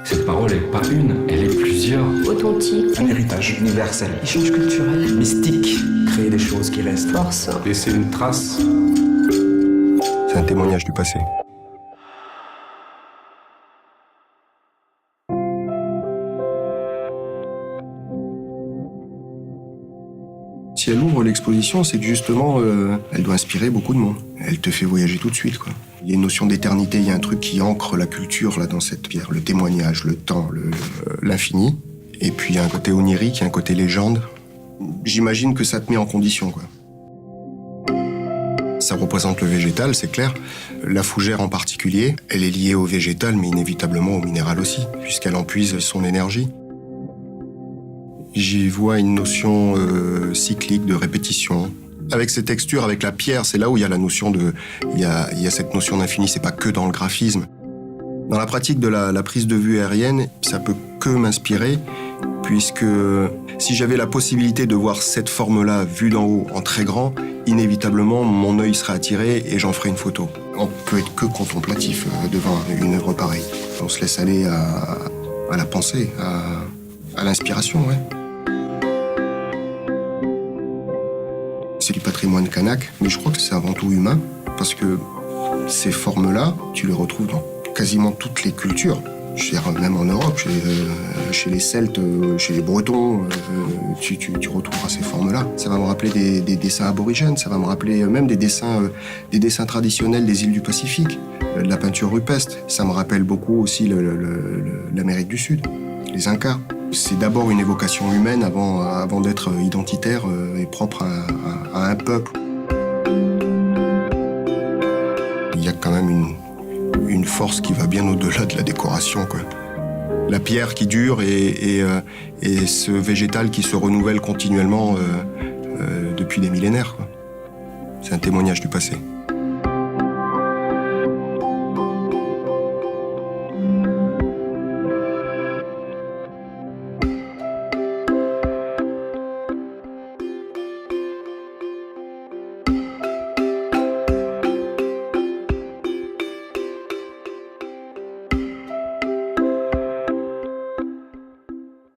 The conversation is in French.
Cette parole n'est pas une, elle est plusieurs. Authentique. Un héritage universel. Échange culturel. Mystique. Créer des choses qui restent. Force. Laisser une trace. C'est un témoignage du passé. Si elle ouvre l'exposition, c'est que justement, elle doit inspirer beaucoup de monde. Elle te fait voyager tout de suite, quoi. Il y a une notion d'éternité, il y a un truc qui ancre la culture là dans cette pierre, le témoignage, le temps, l'infini. Et puis il y a un côté onirique, il y a un côté légende. J'imagine que ça te met en condition, quoi. Ça représente le végétal, c'est clair. La fougère en particulier, elle est liée au végétal, mais inévitablement au minéral aussi, puisqu'elle en puise son énergie. J'y vois une notion cyclique de répétition. Avec ces textures, avec la pierre, c'est là où il y a la notion de... Il y a cette notion d'infini, c'est pas que dans le graphisme. Dans la pratique de la prise de vue aérienne, ça peut que m'inspirer, puisque si j'avais la possibilité de voir cette forme-là vue d'en haut, en très grand, inévitablement, mon œil serait attiré et j'en ferais une photo. On peut être que contemplatif devant une œuvre pareille. On se laisse aller à la pensée, à l'inspiration, ouais. C'est du patrimoine kanak, mais je crois que c'est avant tout humain, parce que ces formes-là, tu les retrouves dans quasiment toutes les cultures. Je veux dire, même en Europe, chez les Celtes, chez les Bretons, tu retrouveras ces formes-là. Ça va me rappeler des dessins aborigènes, ça va me rappeler même des dessins traditionnels des îles du Pacifique, de la peinture rupestre. Ça me rappelle beaucoup aussi l'Amérique du Sud, les Incas. C'est d'abord une évocation humaine avant d'être identitaire et propre à un peuple. Il y a quand même une force qui va bien au-delà de la décoration, quoi. La pierre qui dure et ce végétal qui se renouvelle continuellement depuis des millénaires, quoi. C'est un témoignage du passé.